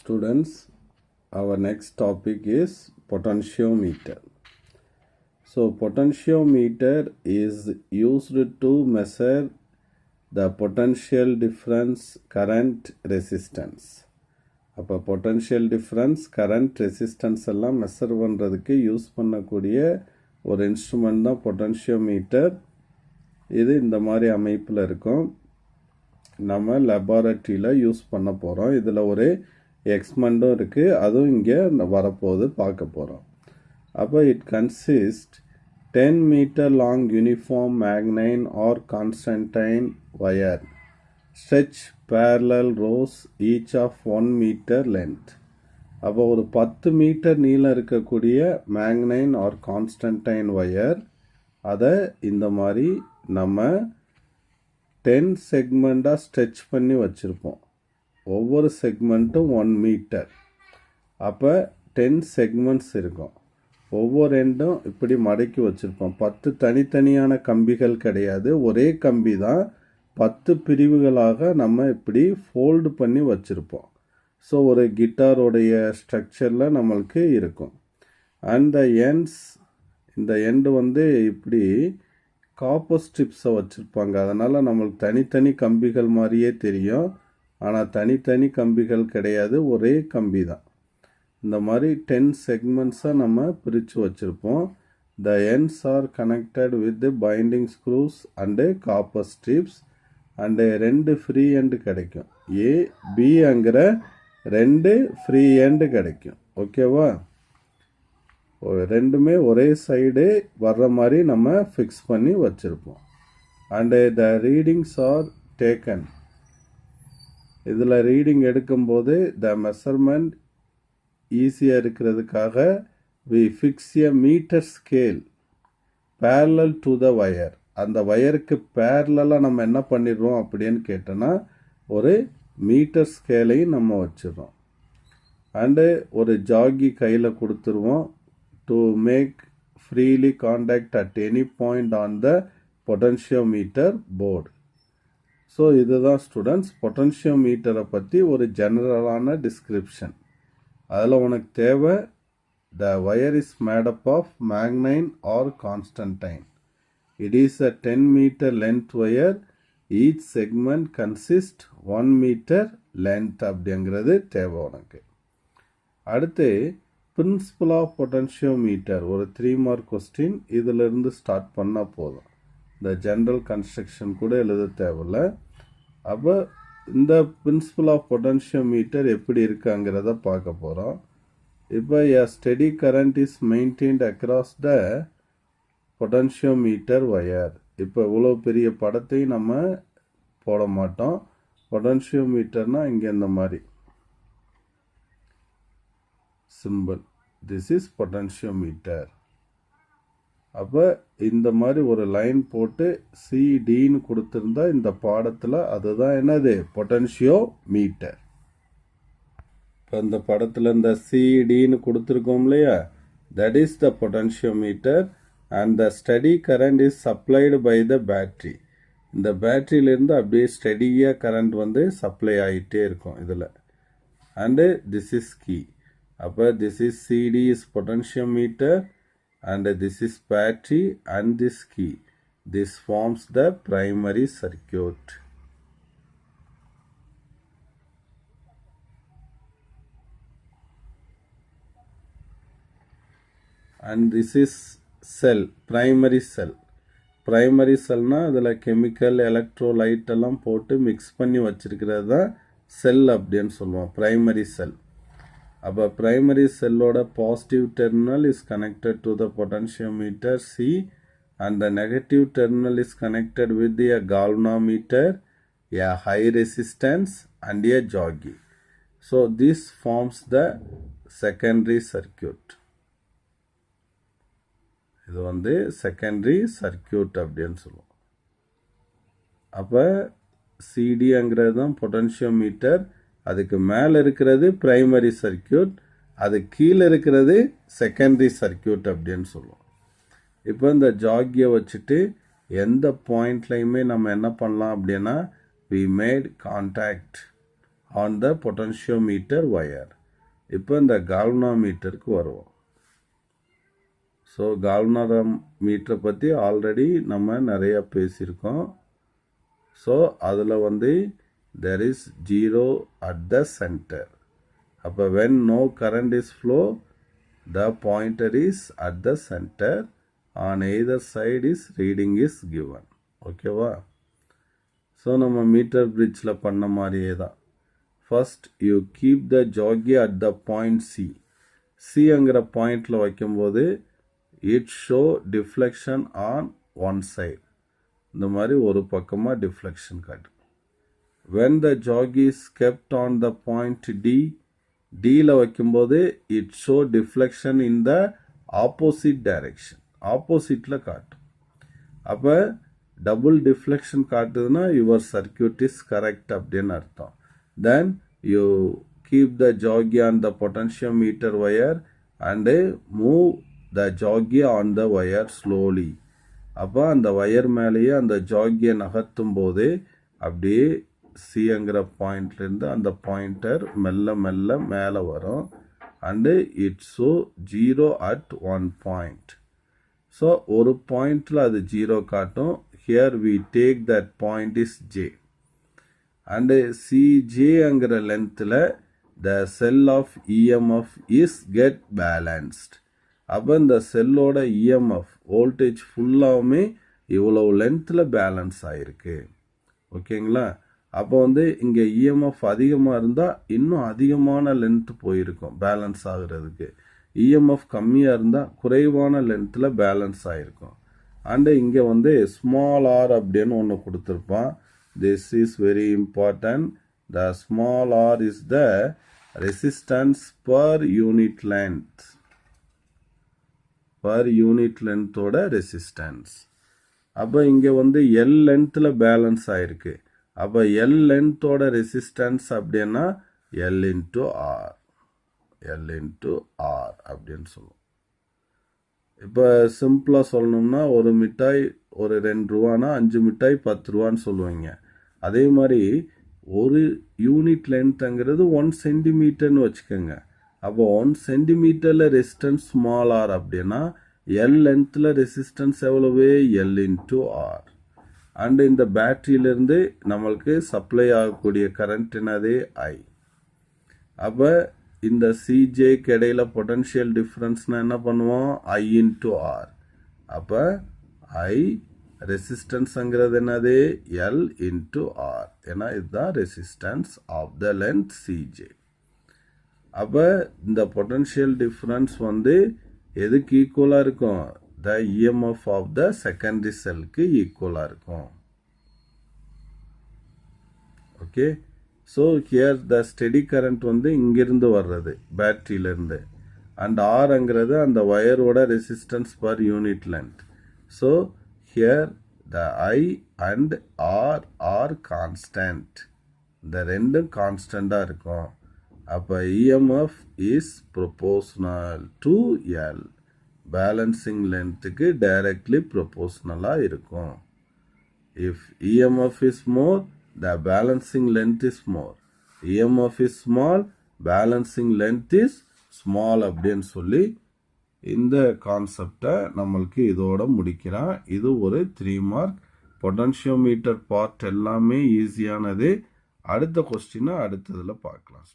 Students, our next topic is potentiometer. So potentiometer is used to measure the potential difference current resistance. அப்போ potential difference current resistance எல்லாம் measure பண்ணுறதுக்கு use பண்ணக்கூடிய ஒரு instrument தான் potentiometer. இது இந்த மாதிரி அமைப்பில் இருக்கும். நம்ம லெபார்ட்டரியில் யூஸ் பண்ண போகிறோம். இதில் ஒரு எக்ஸ்மெண்ட்டும் இருக்குது, அதுவும் இங்கே வரப்போகுது பார்க்க போகிறோம். அப்போ it consist 10 meter long uniform magnetine or constantine wire stretch parallel rows each of 1 meter length. அப்போ ஒரு 10 மீட்டர் நீளம் இருக்கக்கூடிய மேக்னைன் ஆர் கான்ஸ்டன்டைன் ஒயர், அதை இந்த மாதிரி நம்ம 10 செக்மெண்ட்டாக ஸ்ட்ரெச் பண்ணி வச்சுருப்போம். ஒவ்வொரு செக்மெண்ட்டும் 1 மீட்டர். அப்போ 10 செக்மெண்ட்ஸ் இருக்கும். ஒவ்வொரு எண்டும் இப்படி மடக்கி வச்சுருப்போம். 10 தனித்தனியான கம்பிகள் கிடையாது, ஒரே கம்பி தான் 10 பிரிவுகளாக நம்ம இப்படி ஃபோல்டு பண்ணி வச்சுருப்போம். ஸோ ஒரு கிட்டாரோடைய ஸ்ட்ரக்சரில் நம்மளுக்கு இருக்கும். அண்ட் த எண்ட்ஸ், இந்த எண்டு இப்படி காப்பர் ஸ்ட்ரிப்ஸை வச்சுருப்பாங்க. அதனால் நம்மளுக்கு தனித்தனி கம்பிகள் மாதிரியே தெரியும், ஆனால் தனித்தனி கம்பிகள் கிடையாது, ஒரே கம்பி தான். இந்த மாதிரி 10 செக்மெண்ட்ஸாக நம்ம பிரித்து வச்சுருப்போம். த ends R connected with binding screws and copper strips and 2 free end கிடைக்கும். பிங்கிற 2 ஃப்ரீ எண்டு கிடைக்கும். ஓகேவா? ரெண்டுமே ஒரே சைடு வர்ற மாதிரி நம்ம ஃபிக்ஸ் பண்ணி வச்சுருப்போம். And the readings are taken. இதில் ரீடிங் எடுக்கும்போது த மெஷர்மெண்ட் ஈஸியாக இருக்கிறதுக்காக we fix a metre scale parallel to the wire. அந்த வயருக்கு பேரலாக நம்ம என்ன பண்ணிடுறோம் அப்படின்னு கேட்டோன்னா ஒரு மீட்டர் ஸ்கேலையும் நம்ம வச்சிடுறோம். அண்டு ஒரு ஜாகி கையில் கொடுத்துருவோம் to make freely contact at any point on the potentiometer board. So இதுதான் ஸ்டூடெண்ட்ஸ் பொட்டன்ஷியோமீட்டரை பற்றி ஒரு ஜெனரலான டிஸ்கிரிப்ஷன். அதில் உனக்கு தேவை the wire is made up of manganin or constantan. It is a 10 meter length wire. Each segment consist 1 meter length அப்படிங்கிறது தேவை உனக்கு. அடுத்து பிரின்சிபல் ஆஃப் பொட்டன்ஷியோமீட்டர் ஒரு 3 mark கொஸ்டின். இதிலிருந்து ஸ்டார்ட் பண்ணால் போதும், இந்த ஜென்ரல் கன்ஸ்ட்ரக்ஷன் கூட எழுத தேவையில்லை. அப்போ இந்த பிரின்சிபல் ஆஃப் பொட்டன்ஷியோமீட்டர் எப்படி இருக்காங்கிறத பார்க்க போகிறோம். இப்போ a steady current is maintained across the potentiometer wire. இப்போ இவ்வளோ பெரிய படத்தையும் நம்ம போட மாட்டோம். பொட்டன்ஷியோமீட்டர்னால் இங்கே இந்த மாதிரி சிம்பிள், திஸ் இஸ் பொட்டன்ஷியோமீட்டர். அப்போ இந்த மாதிரி ஒரு லைன் போட்டு சிடின்னு கொடுத்துருந்தா இந்த பாடத்தில் அதுதான் என்னது பொட்டன்ஷியோமீட்டர். இப்போ இந்த படத்தில் இந்த சிடின்னு கொடுத்துருக்கோம் இல்லையா, that is the potentiometer. And the steady current is supplied by the battery. இந்த பேட்ரியிலேருந்து அப்படியே ஸ்டடியாக கரண்ட் சப்ளை ஆகிட்டே இருக்கும் இதில். And this is key. அப்போ this is CD is potentiometer and this is battery and this key. This forms the primary circuit. And this is cell, primary cell. Primary cell na adula chemical electrolyte எல்லாம் போட்டு mix பண்ணி வச்சிருக்கிறது தான் செல் அப்படின்னு சொல்லுவோம், primary cell. அப்போ primary செல்லோட positive terminal is connected to the potentiometer C and the negative terminal is connected with a galvanometer, a high resistance and a jockey. So this forms the secondary circuit. இது secondary circuit அப்படின்னு சொல்லுவோம். அப்போ சிடிங்கிறது தான் potentiometer, அதுக்கு மேலே இருக்கிறது primary circuit, அது கீழே இருக்கிறது செகண்டரி சர்க்கியூட் அப்படின்னு சொல்லுவோம். இப்போ இந்த ஜாகியை வச்சுட்டு எந்த பாயிண்ட்லையுமே நம்ம என்ன பண்ணலாம் அப்படின்னா we made contact on the potentiometer wire. இப்போ இந்த galvanometerக்கு வருவோம். ஸோ galvanometer பற்றி ஆல்ரெடி நம்ம நிறைய பேசியிருக்கோம். ஸோ அதில் வந்து there is 0 at the center. அப்போ when no current is flow, the pointer is at the center. On either side is reading is given. ஓகேவா? ஸோ நம்ம மீட்டர் பிரிட்ஜில் பண்ண மாதிரியே தான். First you keep the jockey at the point C. சிங்கிற பாயிண்டில் வைக்கும்போது it show deflection on one side. இந்த மாதிரி ஒரு பக்கமாக டிஃப்ளெக்ஷன் காட்டு. When the jockey is kept on the point D, டியில் வைக்கும்போது it show deflection in the opposite direction. ஆப்போசிட்டில் காட்டும். அப்போ டபுள் டிஃப்ளெக்ஷன் காட்டுதுன்னா யுவர் சர்க்கியூட் இஸ் கரெக்ட் அப்படின்னு அர்த்தம். Then you keep the jockey on the potentiometer wire and move the jockey on the wire slowly. அப்போ அந்த ஒயர் மேலேயே அந்த ஜாகியை நகர்த்தும் போது அப்படியே சிங்கிற பாயிண்ட்லேருந்து அந்த பாயிண்டர் மெல்ல மெல்ல மேலே வரும். And it's so 0 at 1 point. So ஒரு பாயிண்டில் அது 0 காட்டும். Here we take that point is J. And சிஜேங்கிற லென்த்தில் the cell of EMF is get balanced. அப்போ இந்த செல்லோட இஎம்எஃப் வோல்டேஜ் ஃபுல்லாகவுமே இவ்வளோ லென்த்தில் பேலன்ஸ் ஆகிருக்கு. ஓகேங்களா? அப்போ வந்து இங்கே இஎம்எஃப் அதிகமாக இருந்தால் இன்னும் அதிகமான லென்த் போயிருக்கும் பேலன்ஸ் ஆகுறதுக்கு. இஎம்எஃப் கம்மியாக இருந்தால் குறைவான லென்த்தில் பேலன்ஸ் ஆகிருக்கும். அண்டு இங்கே வந்து ஸ்மால் ஆர் அப்படின்னு ஒன்று கொடுத்துருப்பான். This is very important. The small R is the resistance per unit length. Per unit லென்த்தோட ரெசிஸ்டன்ஸ். அப்போ இங்கே வந்து எல் லென்த்தில் பேலன்ஸ் ஆகிருக்கு. அப்போ எல் லென்த்தோட ரெசிஸ்டன்ஸ் அப்படின்னா L into R. L into R அப்படின்னு சொல்லுவோம். இப்போ சிம்பிளாக சொல்லணும்னா ஒரு மிட்டாய் ஒரு 2 ரூபானா 5 மிட்டாய் 10 ரூபான்னு சொல்லுவீங்க. அதே மாதிரி ஒரு யூனிட் லென்த்துங்கிறது 1 சென்டிமீட்டர்னு வச்சுக்கோங்க. அப்போ 1 சென்டிமீட்டரில் ரெசிஸ்டன்ஸ் ஸ்மால் ஆர் அப்படின்னா எல் லென்த்தில் ரெசிஸ்டன்ஸ் எவ்வளவு? L into r. அண்டு இந்த பேட்டரியிலேருந்து நம்மளுக்கு சப்ளை ஆகக்கூடிய கரண்ட் என்னது? ஐ. அப்போ இந்த சிஜேக்கு இடையில பொட்டன்ஷியல் டிஃப்ரென்ஸ்னால் என்ன பண்ணுவோம்? I into R. அப்போ ஐ ரெசிஸ்டன்ஸுங்கிறது என்னது? L into R. ஏன்னா இதுதான் resistance of the length CJ. அப்போ இந்த பொட்டன்ஷியல் டிஃப்ரென்ஸ் வந்து எதுக்கு ஈக்குவலாக இருக்கும்? The EMF of the secondary செல்லுக்கு ஈக்குவலாக இருக்கும். Okay. So here the steady current வந்து இங்கிருந்து வர்றது பேட்டரியிலேருந்து. அண்ட் ஆர்ங்கிறது அந்த ஒயரோட resistance per unit length. So here the I and R are constant. இந்த ரெண்டும் கான்ஸ்டண்ட்டாக இருக்கும். அப்போ EMF is proportional to L. Balancing லென்த்துக்கு டைரக்ட்லி ப்ரொபோஷனலாக இருக்கும். If EMF is more, the balancing length is more. EMF is small, balancing length is small அப்படின்னு சொல்லி இந்த கான்செப்டை நம்மளுக்கு இதோட முடிக்கிறான். இது ஒரு 3 மார்க். பொட்டன்ஷியோமீட்டர் பார்ட் எல்லாமே ஈஸியானது. அடுத்த கொஸ்டினை அடுத்ததில் பார்க்கலாம்.